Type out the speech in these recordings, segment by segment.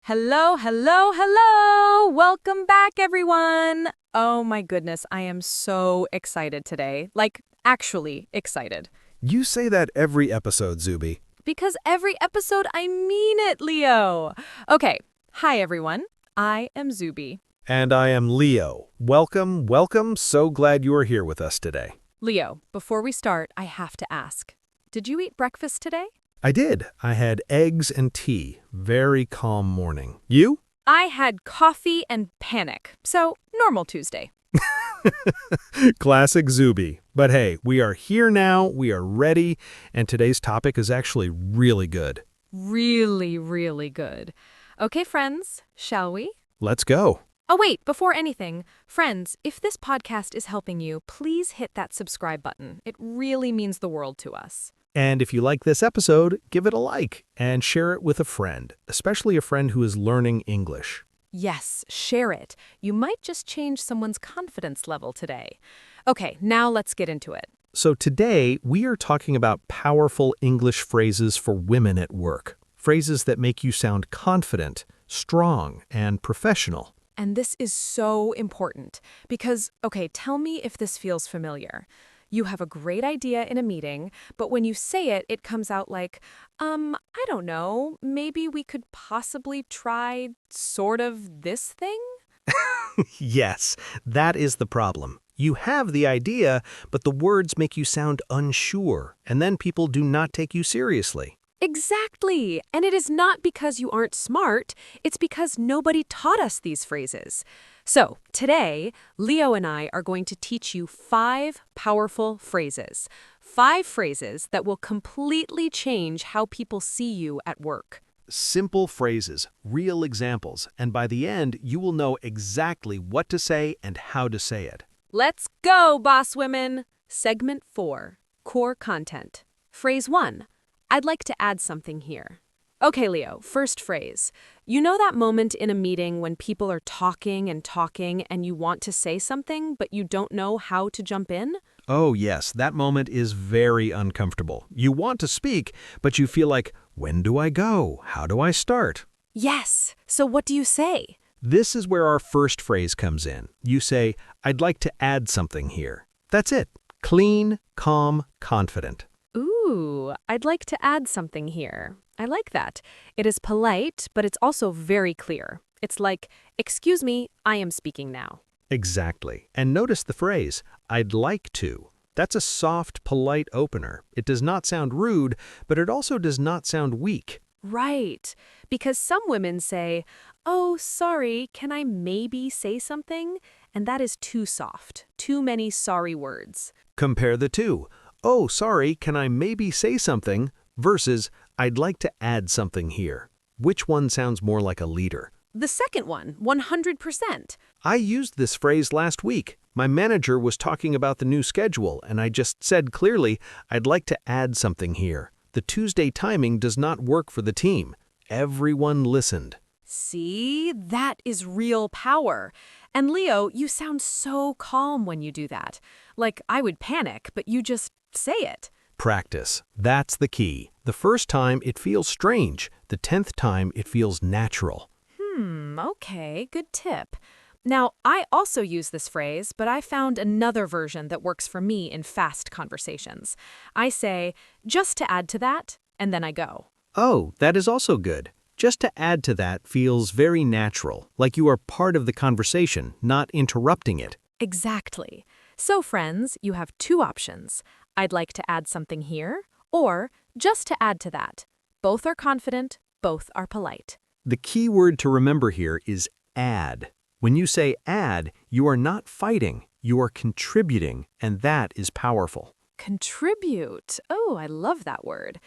Hello, hello, hello! Welcome back, everyone! Oh my goodness, I am so excited today. Like, actually excited. You say that every episode, Zuby. Because every episode, I mean it, Leo! Okay, hi everyone. I am Zuby. And I am Leo. Welcome, welcome. So glad you are here with us today. Leo, before we start, I have to ask. Did you eat breakfast today? I did. I had eggs and tea. Very calm morning. You? I had coffee and panic. So, normal Tuesday. Classic Zuby. But hey, we are here now, we are ready, and today's topic is actually really good. Really, really good. Okay, friends, shall we? Let's go. Oh, wait, before anything, friends, if this podcast is helping you, please hit that subscribe button. It really means the world to us. And if you like this episode, give it a like and share it with a friend, especially a friend who is learning English. Yes, share it. You might just change someone's confidence level today. Okay, now let's get into it. So today, we are talking about powerful English phrases for women at work. Phrases that make you sound confident, strong, and professional. And this is so important because, okay, tell me if this feels familiar. You have a great idea in a meeting, but when you say it, it comes out like, I don't know, maybe we could possibly try sort of this thing? Yes, that is the problem. You have the idea, but the words make you sound unsure, and then people do not take you seriously. Exactly. And it is not because you aren't smart, it's because nobody taught us these phrases. So, today, Leo and I are going to teach you 5 powerful phrases. 5 phrases that will completely change how people see you at work. Simple phrases, real examples, and by the end, you will know exactly what to say and how to say it. Let's go, boss women! Segment 4, Core Content. Phrase 1. I'd like to add something here. Okay, Leo, first phrase. You know that moment in a meeting when people are talking and you want to say something, but you don't know how to jump in? Oh yes, that moment is very uncomfortable. You want to speak, but you feel like, when do I go? How do I start? Yes. So what do you say? This is where our first phrase comes in. You say, I'd like to add something here. That's it. Clean, calm, confident. Ooh, I'd like to add something here. I like that. It is polite, but it's also very clear. It's like, excuse me, I am speaking now. Exactly. And notice the phrase, I'd like to. That's a soft, polite opener. It does not sound rude, but it also does not sound weak. Right. Because some women say, oh, sorry, can I maybe say something? And that is too soft. Too many sorry words. Compare the two. Oh, sorry, can I maybe say something? Versus, I'd like to add something here. Which one sounds more like a leader? The second one, 100%. I used this phrase last week. My manager was talking about the new schedule, and I just said clearly, I'd like to add something here. The Tuesday timing does not work for the team. Everyone listened. See, that is real power. And Leo, you sound so calm when you do that. Like I would panic, but you just say it. Practice. That's the key. The first time it feels strange. The 10th time it feels natural. Okay, good tip. Now, I also use this phrase, but I found another version that works for me in fast conversations. I say, just to add to that, and then I go. Oh, that is also good. Just to add to that feels very natural, like you are part of the conversation, not interrupting it. Exactly. So, friends, you have 2 options. I'd like to add something here, or just to add to that. Both are confident, both are polite. The key word to remember here is add. When you say add, you are not fighting, you are contributing, and that is powerful. Contribute. Oh, I love that word.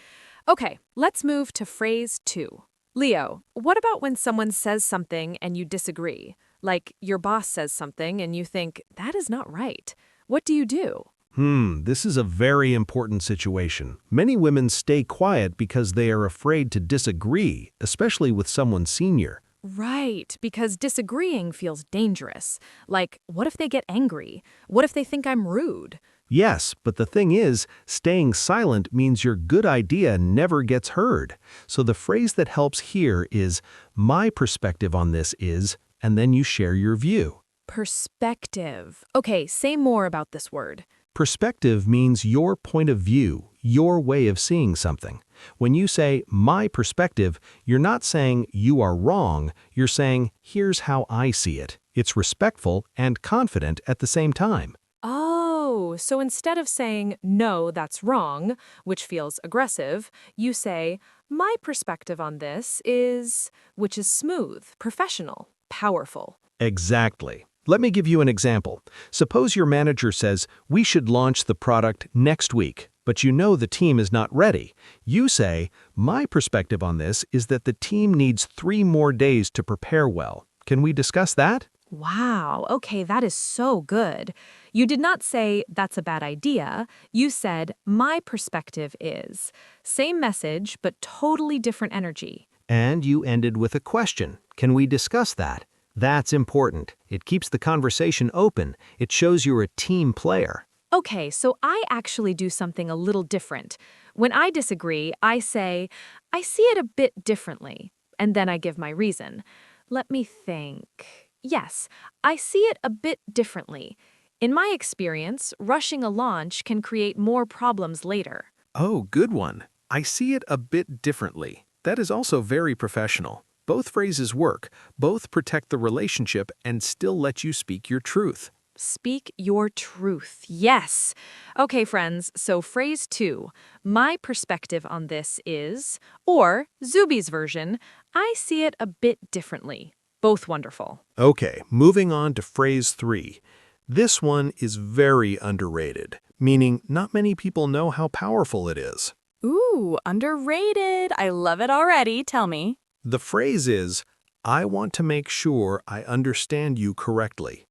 Okay, let's move to phrase 2. Leo, what about when someone says something and you disagree? Like your boss says something and you think, that is not right. What do you do? This is a very important situation. Many women stay quiet because they are afraid to disagree, especially with someone senior. Right, because disagreeing feels dangerous. Like, what if they get angry? What if they think I'm rude? Yes, but the thing is, staying silent means your good idea never gets heard. So the phrase that helps here is, my perspective on this is, and then you share your view. Perspective. Okay, say more about this word. Perspective means your point of view, your way of seeing something. When you say, my perspective, you're not saying you are wrong, you're saying, here's how I see it. It's respectful and confident at the same time. Oh, so instead of saying, no, that's wrong, which feels aggressive, you say, my perspective on this is, which is smooth, professional, powerful. Exactly. Let me give you an example. Suppose your manager says, we should launch the product next week, but you know the team is not ready. You say, my perspective on this is that the team needs 3 more days to prepare well. Can we discuss that? Wow, okay, that is so good. You did not say, that's a bad idea. You said, my perspective is. Same message, but totally different energy. And you ended with a question. Can we discuss that? That's important. It keeps the conversation open. It shows you're a team player. Okay, so I actually do something a little different. When I disagree, I say, I see it a bit differently. And then I give my reason. Let me think. Yes, I see it a bit differently. In my experience, rushing a launch can create more problems later. Oh, good one. I see it a bit differently. That is also very professional. Both phrases work. Both protect the relationship and still let you speak your truth. Speak your truth. Yes. Okay, friends, so phrase 2. My perspective on this is, or Zuby's version, I see it a bit differently. Both wonderful. Okay, moving on to phrase 3. This one is very underrated, meaning not many people know how powerful it is. Ooh, underrated. I love it already. Tell me. The phrase is, I want to make sure I understand you correctly.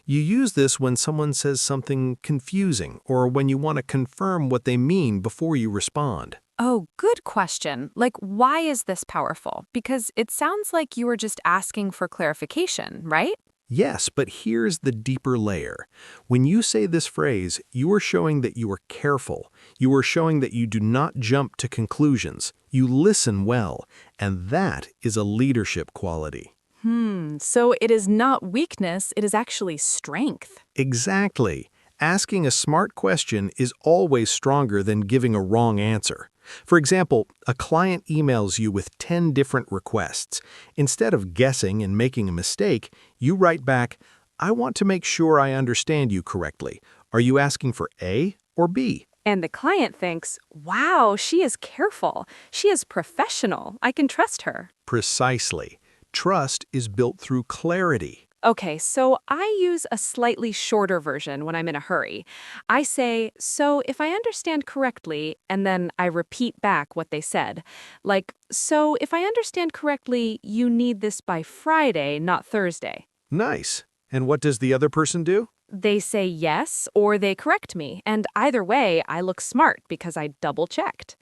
You use this when someone says something confusing or when you want to confirm what they mean before you respond. Oh, good question. Like, why is this powerful? Because it sounds like you were just asking for clarification, right? Yes, but here's the deeper layer. When you say this phrase, you are showing that you are careful. You are showing that you do not jump to conclusions. You listen well, and that is a leadership quality. So it is not weakness, it is actually strength. Exactly. Asking a smart question is always stronger than giving a wrong answer. For example, a client emails you with 10 different requests. Instead of guessing and making a mistake, you write back, I want to make sure I understand you correctly. Are you asking for A or B? And the client thinks, wow, she is careful. She is professional. I can trust her. Precisely. Trust is built through clarity. Okay, so I use a slightly shorter version when I'm in a hurry. I say, so if I understand correctly, and then I repeat back what they said. Like, so if I understand correctly, you need this by Friday, not Thursday. Nice. And what does the other person do? They say yes, or they correct me, and either way, I look smart because I double-checked.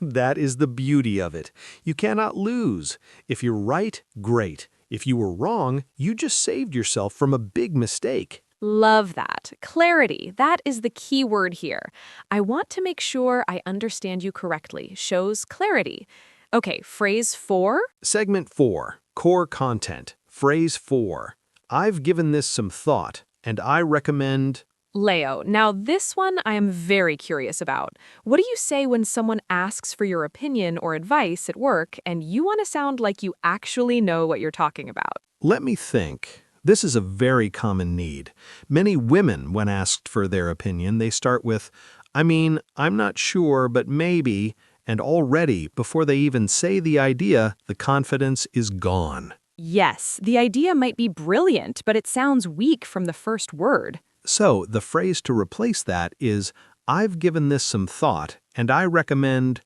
That is the beauty of it. You cannot lose. If you're right, great. If you were wrong, you just saved yourself from a big mistake. Love that. Clarity, that is the key word here. I want to make sure I understand you correctly. Shows clarity. Okay, phrase 4. Segment 4, Core Content. Phrase 4. I've given this some thought, and I recommend... Leo, now this one I am very curious about. What do you say when someone asks for your opinion or advice at work and you want to sound like you actually know what you're talking about? Let me think. This is a very common need. Many women, when asked for their opinion, they start with, I mean, I'm not sure, but maybe, and already, before they even say the idea, the confidence is gone. Yes, the idea might be brilliant, but it sounds weak from the first word. So, the phrase to replace that is, I've given this some thought, and I recommend...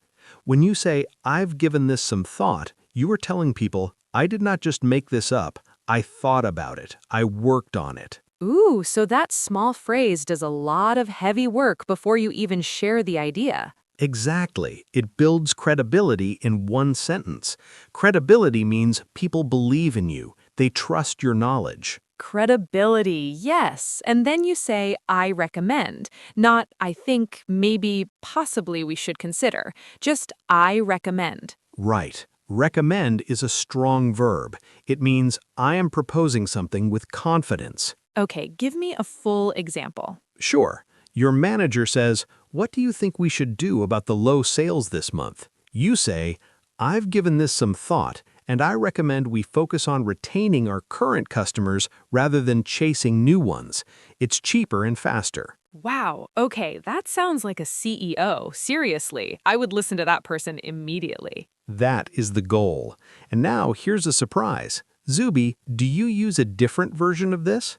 When you say, I've given this some thought, you are telling people, I did not just make this up, I thought about it, I worked on it. Ooh, so that small phrase does a lot of heavy work before you even share the idea. Exactly. It builds credibility in one sentence. Credibility means people believe in you, they trust your knowledge. Credibility, yes. And then you say, I recommend, not I think, maybe, possibly we should consider. Just I recommend. Right. Recommend is a strong verb. It means I am proposing something with confidence. Okay, give me a full example. Sure. Your manager says, "What do you think we should do about the low sales this month?" You say, "I've given this some thought, and I recommend we focus on retaining our current customers rather than chasing new ones. It's cheaper and faster." Wow, okay, that sounds like a CEO. Seriously, I would listen to that person immediately. That is the goal. And now here's a surprise. Zuby, do you use a different version of this?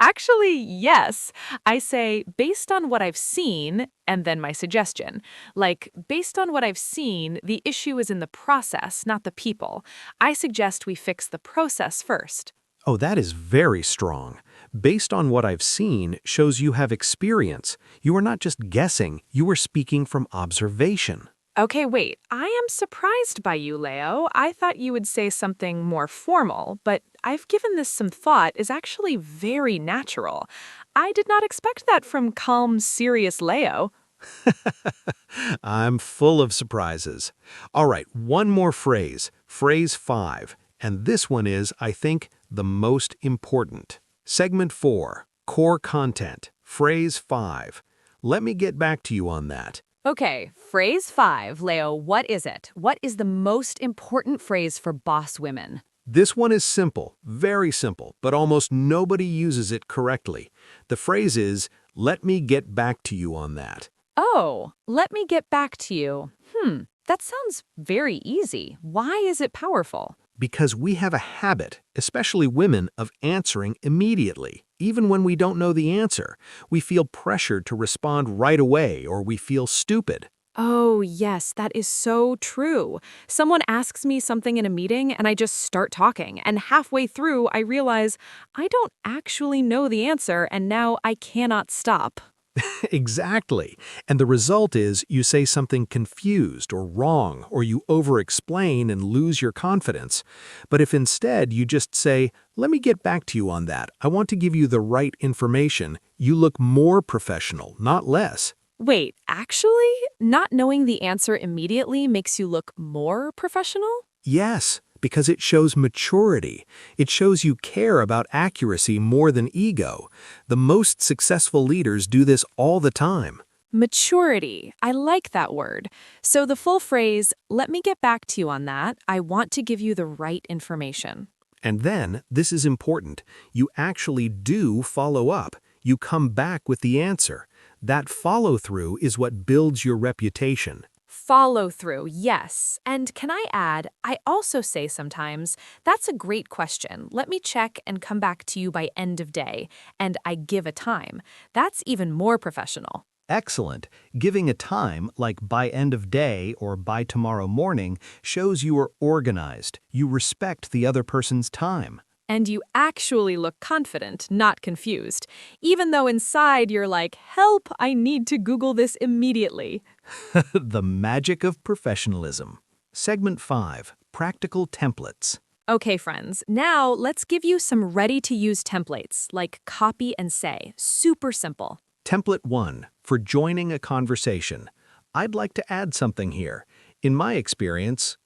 Actually, yes. I say, based on what I've seen, and then my suggestion. Like, based on what I've seen, the issue is in the process, not the people. I suggest we fix the process first. Oh, that is very strong. Based on what I've seen shows you have experience. You are not just guessing, you are speaking from observation. Okay, wait. I am surprised by you, Leo. I thought you would say something more formal, but I've given this some thought is actually very natural. I did not expect that from calm, serious Leo. I'm full of surprises. All right, one more phrase, phrase 5. And this one is, I think, the most important. Segment 4, core content, phrase 5. Let me get back to you on that. Okay, phrase 5, Leo, what is it? What is the most important phrase for boss women? This one is simple, very simple, but almost nobody uses it correctly. The phrase is, "Let me get back to you on that." Oh, let me get back to you. That sounds very easy. Why is it powerful? Because we have a habit, especially women, of answering immediately. Even when we don't know the answer, we feel pressured to respond right away or we feel stupid. Oh, yes, that is so true. Someone asks me something in a meeting and I just start talking, and halfway through I realize I don't actually know the answer and now I cannot stop. Exactly. And the result is you say something confused or wrong, or you over-explain and lose your confidence. But if instead you just say, "Let me get back to you on that. I want to give you the right information," you look more professional, not less. Wait, actually, not knowing the answer immediately makes you look more professional? Yes, because it shows maturity. It shows you care about accuracy more than ego. The most successful leaders do this all the time. Maturity. I like that word. So the full phrase, let me get back to you on that. I want to give you the right information. And then, this is important, you actually do follow up. You come back with the answer. That follow-through is what builds your reputation. Follow through, yes. And can I add, I also say sometimes, that's a great question. Let me check and come back to you by end of day. And I give a time. That's even more professional. Excellent. Giving a time, like by end of day or by tomorrow morning, shows you are organized. You respect the other person's time. And you actually look confident, not confused. Even though inside you're like, help, I need to Google this immediately. The magic of professionalism. Segment 5, practical templates. Okay, friends, now let's give you some ready-to-use templates, like copy and say. Super simple. Template 1, for joining a conversation. I'd like to add something here. In my experience,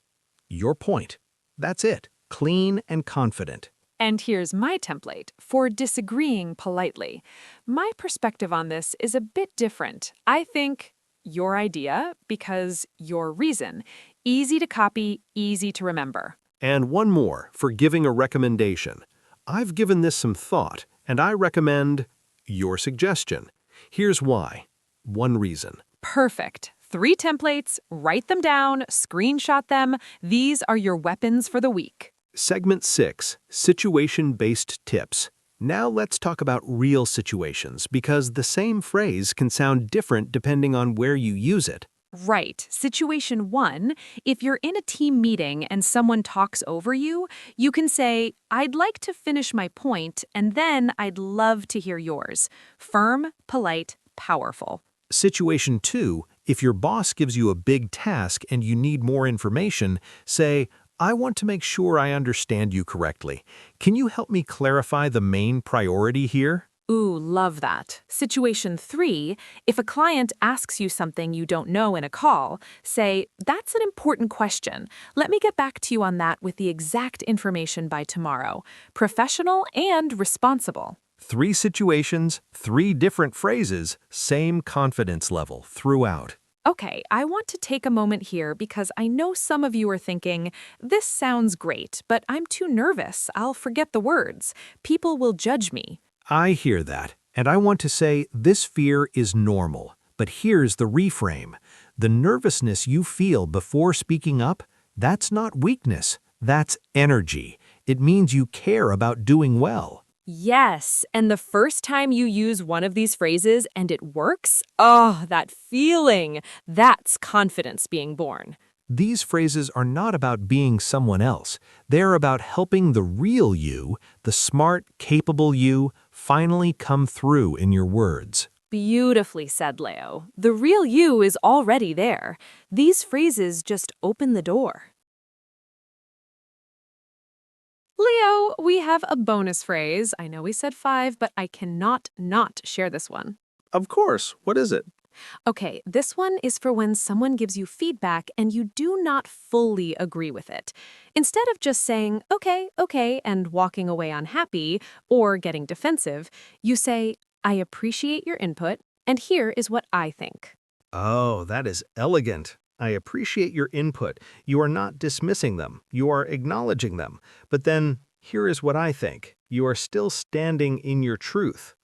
your point. That's it. Clean and confident. And here's my template for disagreeing politely. My perspective on this is a bit different. I think your idea because your reason. Easy to copy, easy to remember. And one more, for giving a recommendation. I've given this some thought, and I recommend your suggestion. Here's why. One reason. Perfect. 3 templates, write them down, screenshot them. These are your weapons for the week. Segment 6, situation-based tips. Now let's talk about real situations, because the same phrase can sound different depending on where you use it. Right. Situation 1, if you're in a team meeting and someone talks over you, you can say, I'd like to finish my point, and then I'd love to hear yours. Firm, polite, powerful. Situation 2, if your boss gives you a big task and you need more information, say, I want to make sure I understand you correctly. Can you help me clarify the main priority here? Ooh, love that. Situation 3, if a client asks you something you don't know in a call, say, "That's an important question. Let me get back to you on that with the exact information by tomorrow." Professional and responsible. 3 situations, 3 different phrases, same confidence level throughout. Okay, I want to take a moment here because I know some of you are thinking, "This sounds great, but I'm too nervous. I'll forget the words. People will judge me." I hear that, and I want to say this fear is normal. But here's the reframe. The nervousness you feel before speaking up, that's not weakness, that's energy. It means you care about doing well. Yes, and the first time you use one of these phrases and it works, oh, that feeling, that's confidence being born. These phrases are not about being someone else. They're about helping the real you, the smart, capable you, finally come through in your words. Beautifully said, Leo. The real you is already there. These phrases just open the door. Leo, we have a bonus phrase. I know we said 5, but I cannot not share this one. Of course. What is it? Okay, this one is for when someone gives you feedback and you do not fully agree with it. Instead of just saying, okay, and walking away unhappy or getting defensive, you say, "I appreciate your input, and here is what I think." Oh, that is elegant. I appreciate your input. You are not dismissing them. You are acknowledging them. But then, here is what I think. You are still standing in your truth.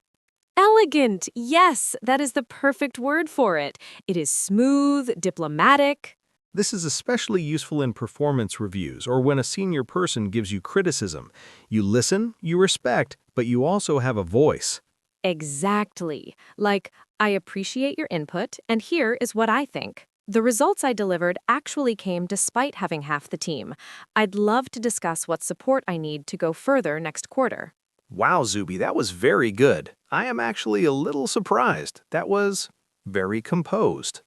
Elegant, yes, that is the perfect word for it. It is smooth, diplomatic. This is especially useful in performance reviews or when a senior person gives you criticism. You listen, you respect, but you also have a voice. Exactly. Like, "I appreciate your input, and here is what I think. The results I delivered actually came despite having half the team. I'd love to discuss what support I need to go further next quarter." Wow, Zuby, that was very good. I am actually a little surprised. That was very composed.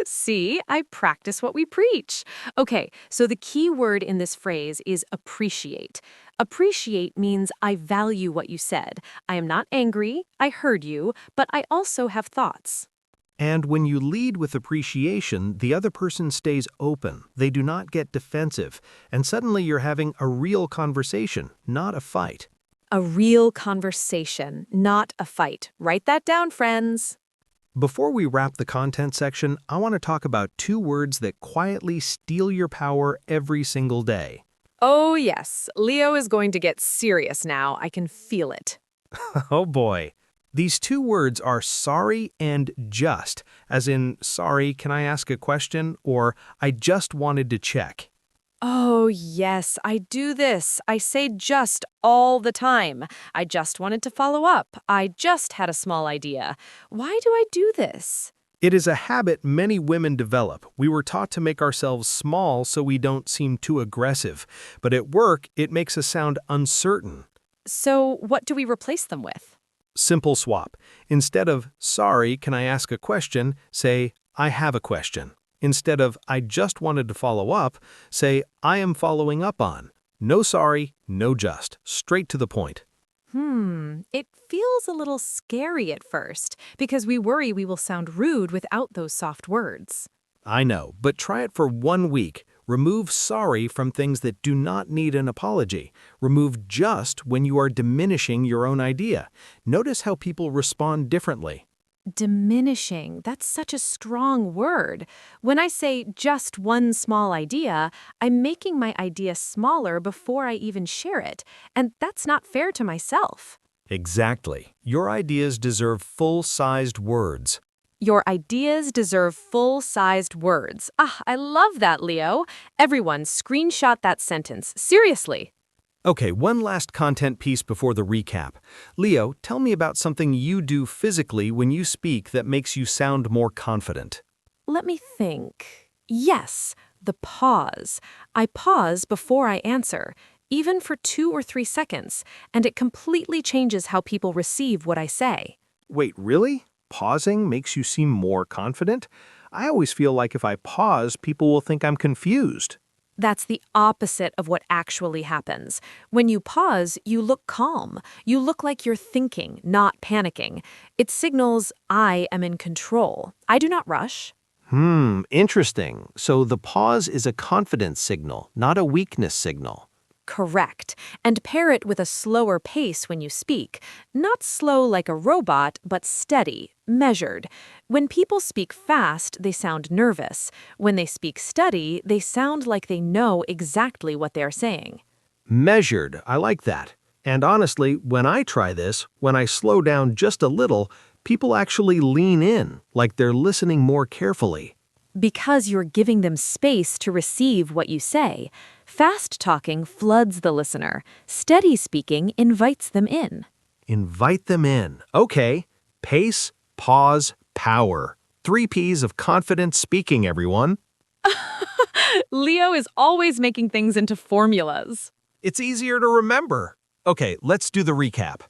See, I practice what we preach. Okay, so the key word in this phrase is appreciate. Appreciate means I value what you said. I am not angry, I heard you, but I also have thoughts. And when you lead with appreciation, the other person stays open. They do not get defensive. And suddenly you're having a real conversation, not a fight. A real conversation, not a fight. Write that down, friends. Before we wrap the content section, I want to talk about 2 words that quietly steal your power every single day. Oh, yes. Leo is going to get serious now. I can feel it. Oh boy. These 2 words are sorry and just, as in, sorry, can I ask a question? Or I just wanted to check. Oh, yes, I do this. I say just all the time. I just wanted to follow up. I just had a small idea. Why do I do this? It is a habit many women develop. We were taught to make ourselves small so we don't seem too aggressive. But at work, it makes us sound uncertain. So, what do we replace them with? Simple swap. Instead of, sorry, can I ask a question, say, I have a question. Instead of, I just wanted to follow up, say, I am following up on. No sorry, no just. Straight to the point. It feels a little scary at first because we worry we will sound rude without those soft words. I know, but try it for 1 week. Remove sorry from things that do not need an apology. Remove just when you are diminishing your own idea. Notice how people respond differently. Diminishing, that's such a strong word. When I say just one small idea, I'm making my idea smaller before I even share it, and that's not fair to myself. Exactly. Your ideas deserve full-sized words. Your ideas deserve full-sized words. Ah, I love that, Leo. Everyone, screenshot that sentence. Seriously. Okay, one last content piece before the recap. Leo, tell me about something you do physically when you speak that makes you sound more confident. Let me think. Yes, the pause. I pause before I answer, even for 2 or 3 seconds, and it completely changes how people receive what I say. Wait, really? Pausing makes you seem more confident? I always feel like if I pause, people will think I'm confused. That's the opposite of what actually happens. When you pause, you look calm. You look like you're thinking, not panicking. It signals, I am in control. I do not rush. Interesting. So the pause is a confidence signal, not a weakness signal. Correct. And pair it with a slower pace when you speak. Not slow like a robot, but steady, measured. When people speak fast, they sound nervous. When they speak steady, they sound like they know exactly what they're saying. Measured, I like that. And honestly, when I try this, when I slow down just a little, people actually lean in, like they're listening more carefully. Because you're giving them space to receive what you say. Fast talking floods the listener. Steady speaking invites them in. Invite them in. Okay. Pace, pause, power. 3 Ps of confident speaking, everyone. Leo is always making things into formulas. It's easier to remember. Okay, let's do the recap.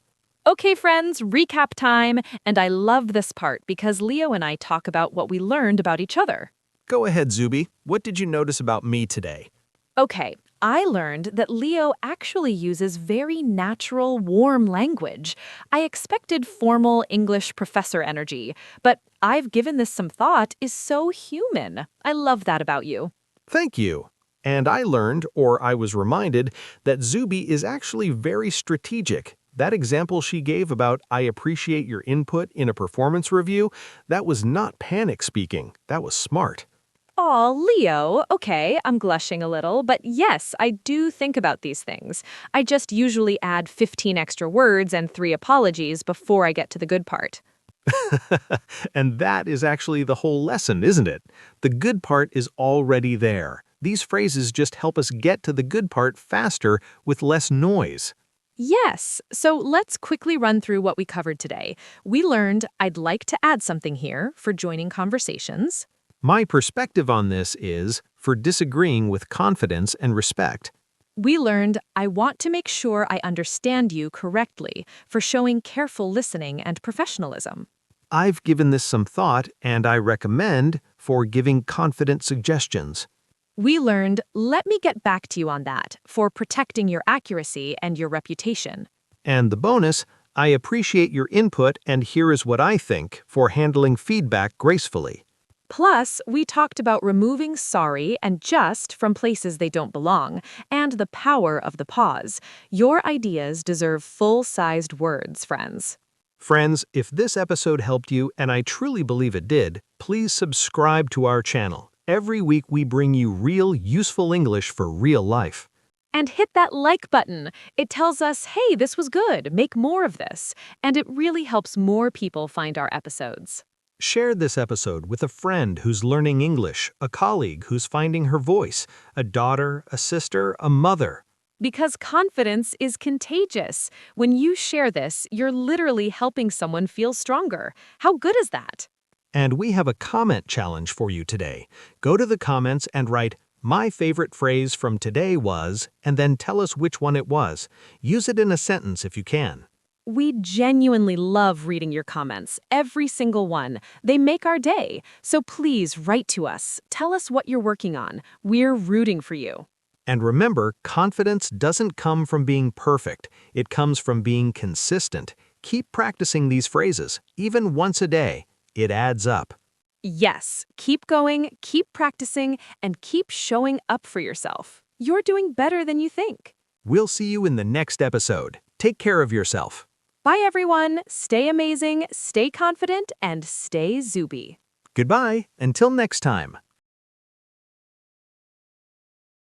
Okay, friends, recap time. And I love this part because Leo and I talk about what we learned about each other. Go ahead, Zuby. What did you notice about me today? Okay, I learned that Leo actually uses very natural, warm language. I expected formal English professor energy, but I've given this some thought is so human. I love that about you. Thank you. And I learned, or I was reminded, that Zuby is actually very strategic. That example she gave about I appreciate your input in a performance review, that was not panic speaking. That was smart. Aw, Leo, okay, I'm blushing a little, but yes, I do think about these things. I just usually add 15 extra words and 3 apologies before I get to the good part. And that is actually the whole lesson, isn't it? The good part is already there. These phrases just help us get to the good part faster with less noise. Yes, so let's quickly run through what we covered today. We learned I'd like to add something here for joining conversations. My perspective on this is for disagreeing with confidence and respect. We learned I want to make sure I understand you correctly for showing careful listening and professionalism. I've given this some thought, and I recommend for giving confident suggestions. We learned let me get back to you on that for protecting your accuracy and your reputation. And the bonus, I appreciate your input and here is what I think for handling feedback gracefully. Plus, we talked about removing sorry and just from places they don't belong, and the power of the pause. Your ideas deserve full-sized words, friends. Friends, if this episode helped you, and I truly believe it did, please subscribe to our channel. Every week we bring you real, useful English for real life. And hit that like button. It tells us, hey, this was good, make more of this. And it really helps more people find our episodes. Share this episode with a friend who's learning English, a colleague who's finding her voice, a daughter, a sister, a mother. Because confidence is contagious. When you share this, you're literally helping someone feel stronger. How good is that? And we have a comment challenge for you today. Go to the comments and write, "My favorite phrase from today was," and then tell us which one it was. Use it in a sentence if you can. We genuinely love reading your comments, every single one. They make our day. So please write to us. Tell us what you're working on. We're rooting for you. And remember, confidence doesn't come from being perfect. It comes from being consistent. Keep practicing these phrases, even once a day. It adds up. Yes, keep going, keep practicing, and keep showing up for yourself. You're doing better than you think. We'll see you in the next episode. Take care of yourself. Bye, everyone. Stay amazing, stay confident, and stay Zuby. Goodbye, until next time.